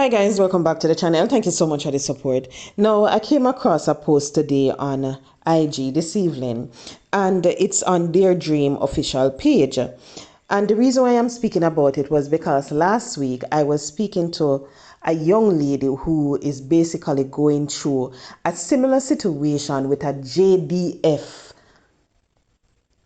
Hi guys, welcome back to the channel. Thank you so much for the support. Now, I came across a post today on IG this evening, and it's on Dear Dream official page. And the reason why I'm speaking about it was because last week I was speaking to a young lady who is basically going through a similar situation with a JDF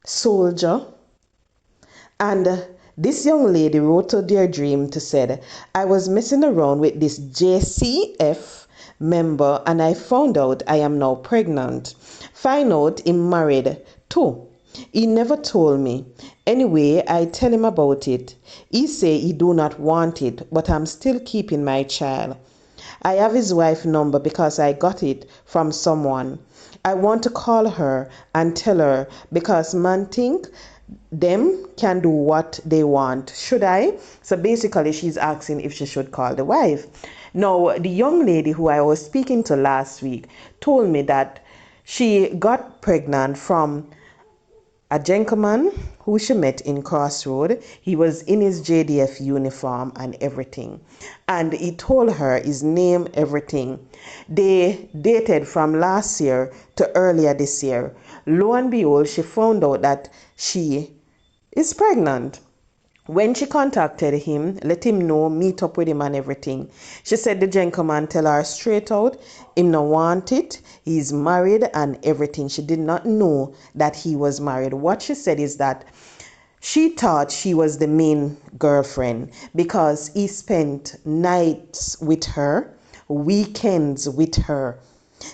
soldier. And this young lady wrote to Dear Dream to said, I was messing around with this JCF member and I found out I am now pregnant. Find out I'm married too. He never told me. Anyway, I tell him about it. He say he do not want it, but I'm still keeping my child. I have his wife number because I got it from someone. I want to call her and tell her because man think them can do what they want. Should I? So basically she's asking if she should call the wife. Now, the young lady who I was speaking to last week told me that she got pregnant from a gentleman who she met in Crossroad. He was in his JDF uniform and everything. And he told her his name, everything. They dated from last year to earlier this year. Lo and behold, she found out that she is pregnant. When she contacted him, let him know, meet up with him and everything, she said the gentleman tell her straight out, him no want it, he's married and everything. She did not know that he was married. What she said is that she thought she was the main girlfriend because he spent nights with her, weekends with her.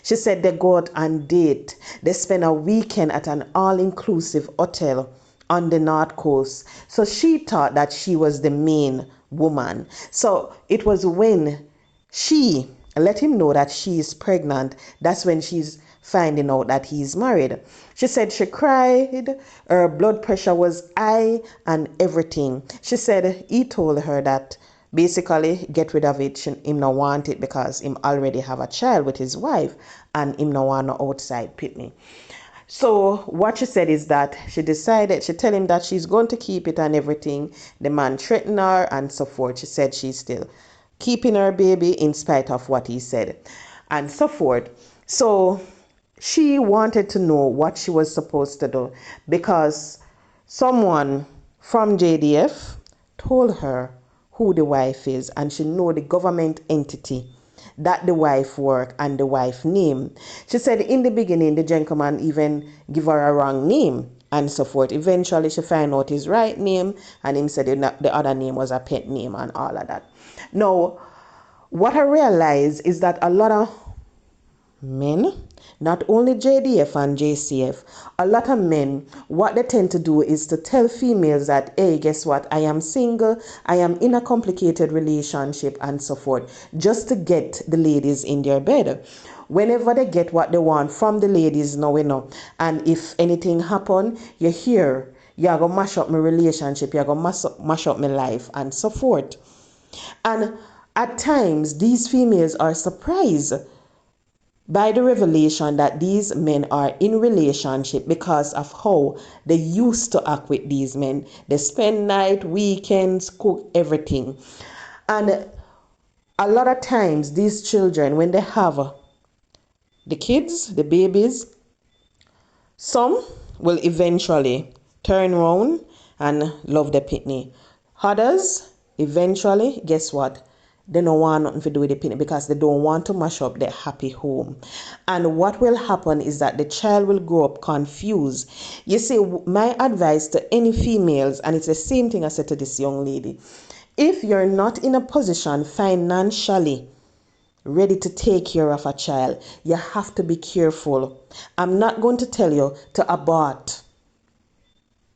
She said they go out on date. They spend a weekend at an all-inclusive hotel on the North Coast. So she thought that she was the main woman. So it was when she let him know that she is pregnant, that's when she's finding out that he's married. She said she cried, her blood pressure was high and everything. She said he told her that basically get rid of it, him no want it because him already have a child with his wife and him no want no outside pitney. So what she said is that she decided, she tell him that she's going to keep it and everything. The man threatened her and so forth. She said she's still keeping her baby in spite of what he said and so forth. So she wanted to know what she was supposed to do because someone from JDF told her who the wife is and she know the government entity that the wife work and the wife name. She said in the beginning the gentleman even give her a wrong name and so forth. Eventually she find out his right name and him said the other name was a pet name and all of that. Now, what I realize is that a lot of men, not only JDF and JCF, a lot of men, what they tend to do is to tell females that, hey, guess what, I am single, I am in a complicated relationship and so forth, just to get the ladies in their bed. Whenever they get what they want from the ladies, now we know. And if anything happen, you hear, you're going to mash up my relationship, you're going to mash up my life and so forth. And at times, these females are surprised by the revelation that these men are in relationship because of how they used to act with these men. They spend night, weekends, cook, everything. And a lot of times these children, when they have the kids, the babies, some will eventually turn around and love the pitney. Others, eventually, guess what? They don't want nothing to do with the pitney because they don't want to mash up their happy home. And what will happen is that the child will grow up confused. You see, my advice to any females, and it's the same thing I said to this young lady, if you're not in a position financially ready to take care of a child, you have to be careful. I'm not going to tell you to abort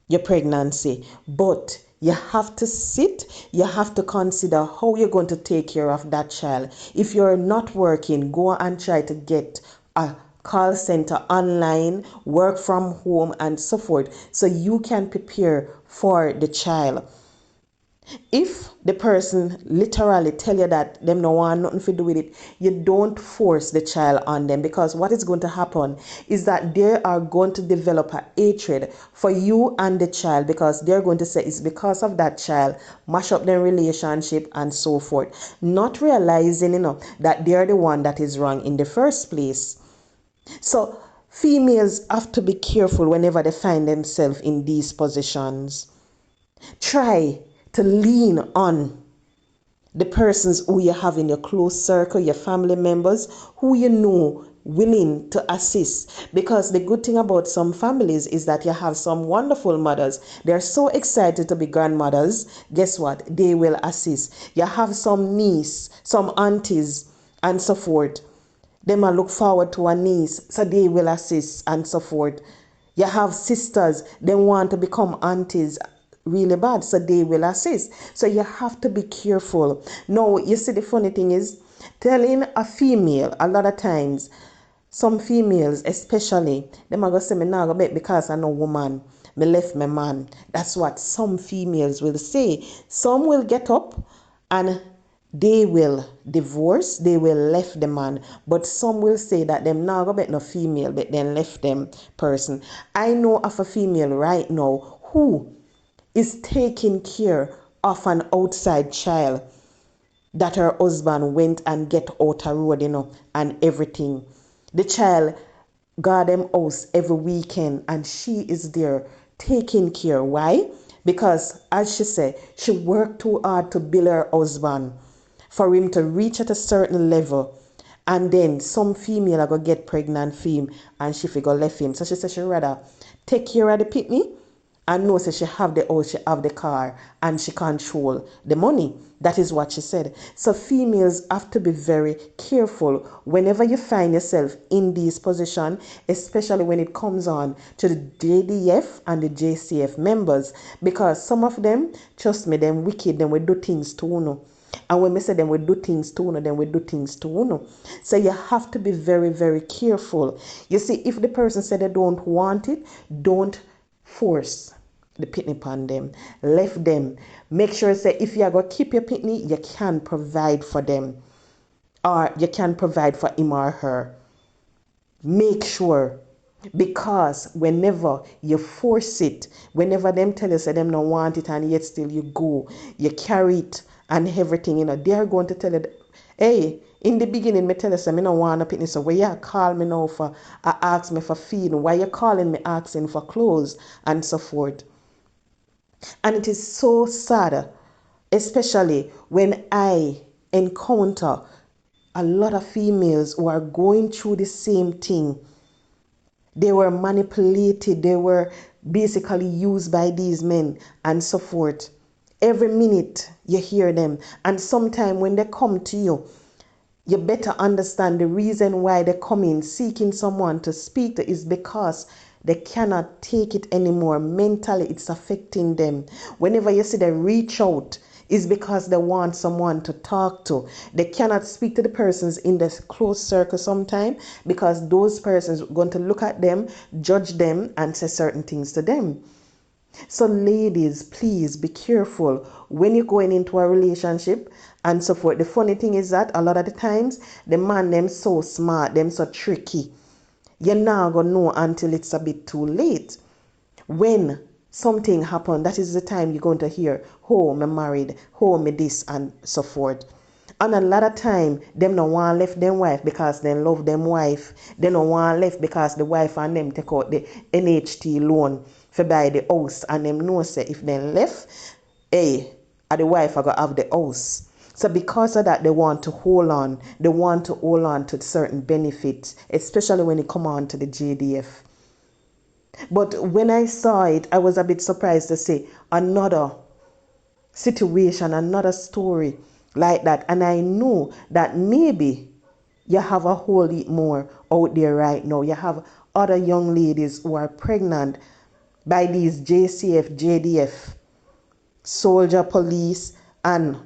your pregnancy, but you have to sit, you have to consider how you're going to take care of that child. If you're not working, go and try to get a call center online, work from home and so forth, so you can prepare for the child. If the person literally tell you that them no want nothing to do with it, you don't force the child on them, because what is going to happen is that they are going to develop a hatred for you and the child, because they're going to say it's because of that child, mash up their relationship and so forth, not realizing that they're the one that is wrong in the first place. So females have to be careful whenever they find themselves in these positions. Try to lean on the persons who you have in your close circle, your family members, who you know willing to assist. Because the good thing about some families is that you have some wonderful mothers. They're so excited to be grandmothers. Guess what? They will assist. You have some niece, some aunties, and so forth. They might look forward to a niece, so they will assist and so forth. You have sisters, they want to become aunties really bad, so they will assist. So you have to be careful. Now, you see, the funny thing is, telling a female, a lot of times, some females especially, them are going to say, me nah go make because I know woman. Me left my man. That's what some females will say. Some will get up and they will divorce, they will left the man, but some will say that them now go bet no female, but then left them person. I know of a female right now who is taking care of an outside child that her husband went and get out a road, and everything. The child got them house every weekend, and she is there taking care. Why? Because, as she said, she worked too hard to build her husband for him to reach at a certain level. And then some female are gonna get pregnant for him, and she figure left him. So she said she rather take care of the pitney and know say she have the house, she have the car, and she control the money. That is what she said. So females have to be very careful whenever you find yourself in this position, especially when it comes on to the JDF and the JCF members, because some of them, trust me, them wicked, them will do things to you. And when we say them will do things to you, then we do things to you. So you have to be very, very careful. You see, if the person said they don't want it, don't force the pitney upon them. Left them. Make sure say if you are going to keep your pitney, you can provide for them. Or you can provide for him or her. Make sure, because whenever you force it, whenever them tell you say them don't want it and yet still you go, you carry it and everything, they're going to tell you, hey, in the beginning me tell you say me don't want a pitney, so why you call me now for ask me for feeding, why you calling me asking for clothes and so forth. And it is so sad, especially when I encounter a lot of females who are going through the same thing. They were manipulated, they were basically used by these men and so forth. Every minute you hear them, and sometime when they come to you, you better understand the reason why they come in seeking someone to speak to is because they cannot take it anymore. Mentally, it's affecting them. Whenever you see them reach out, it's because they want someone to talk to. They cannot speak to the persons in the close circle sometimes, because those persons are going to look at them, judge them, and say certain things to them. So ladies, please be careful when you're going into a relationship and so forth. The funny thing is that a lot of the times, the man them so smart, them so tricky. You're not going to know until it's a bit too late. When something happened, that is the time you're going to hear, oh, me married, oh, me this, and so forth. And a lot of time, them no want left them wife because they love them wife. They no want left because the wife and them take out the NHT loan for buy the house, and them know say if they left, hey, the wife are gonna have the house. So because of that, they want to hold on. They want to hold on to certain benefits, especially when it come on to the JDF. But when I saw it, I was a bit surprised to see another situation, another story like that. And I know that maybe you have a whole lot more out there right now. You have other young ladies who are pregnant by these JCF, JDF, soldier, police, and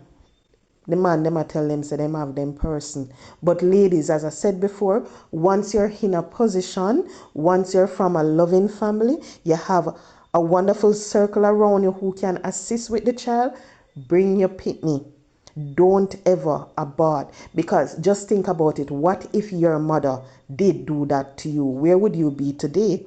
the man them I tell them say them have them person. But ladies, as I said before, once you're in a position, once you're from a loving family, you have a wonderful circle around you who can assist with the child, bring your pitney. Don't ever abort, because just think about it. What if your mother did do that to you? Where would you be today?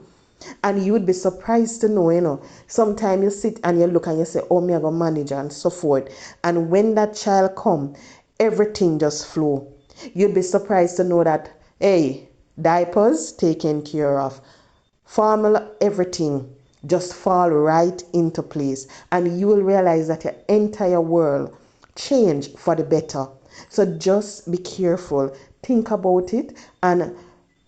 And you would be surprised to know, sometimes you sit and you look and you say, oh, me I go manage and so forth. And when that child come, everything just flow. You'd be surprised to know that, hey, diapers taken care of, formula, everything just fall right into place, and you will realize that your entire world changed for the better. So just be careful, think about it, and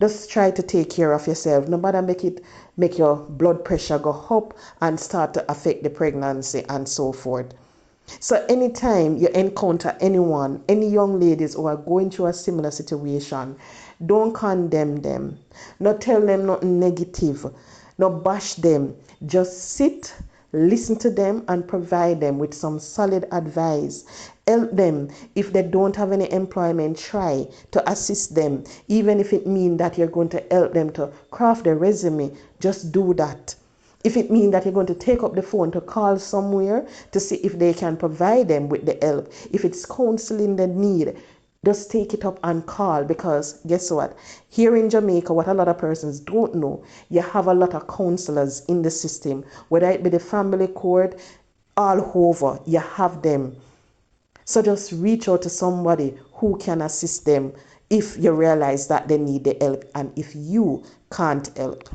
just try to take care of yourself. No matter make your blood pressure go up and start to affect the pregnancy and so forth. So anytime you encounter anyone, any young ladies who are going through a similar situation, don't condemn them. Not tell them nothing negative. Not bash them. Just sit, listen to them, and provide them with some solid advice. Help them. If they don't have any employment, try to assist them. Even if it means that you're going to help them to craft their resume, just do that. If it means that you're going to take up the phone to call somewhere to see if they can provide them with the help, if it's counseling they need, just take it up and call, because guess what? Here in Jamaica, what a lot of persons don't know, you have a lot of counselors in the system, whether it be the family court, all over, you have them. So just reach out to somebody who can assist them if you realize that they need the help and if you can't help.